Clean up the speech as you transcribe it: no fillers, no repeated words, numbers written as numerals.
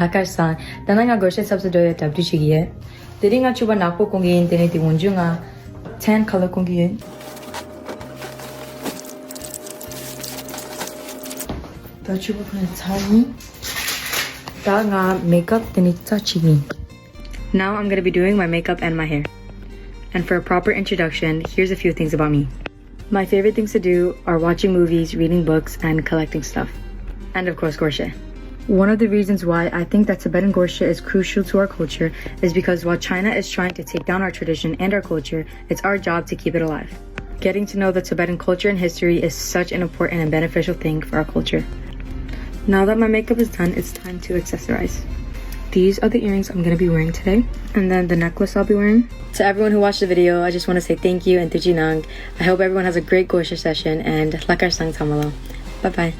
Lhakar sang, Dananga Gorshay subsidio Tabdichigie. The ring at Chuba Napo Kongi in Teneti Wunjunga, 10 color Kongi. The Chuba Tani Danga makeup Tenitachi. Now I'm gonna be doing my makeup and my hair. And for a proper introduction, here's a few things about me. My favorite things to do are watching movies, reading books, and collecting stuff. And of course, Gorshay. One of the reasons why I think that Tibetan Gorshay is crucial to our culture is because while China is trying to take down our tradition and our culture, it's our job to keep it alive. Getting to know the Tibetan culture and history is such an important and beneficial thing for our culture. Now that my makeup is done, it's time to accessorize. These are the earrings I'm going to be wearing today, and then the necklace I'll be wearing. To everyone who watched the video, I just want to say thank you and Tujinang. I hope everyone has a great Gorshay session, and Lhakar sang tamalo. Bye bye.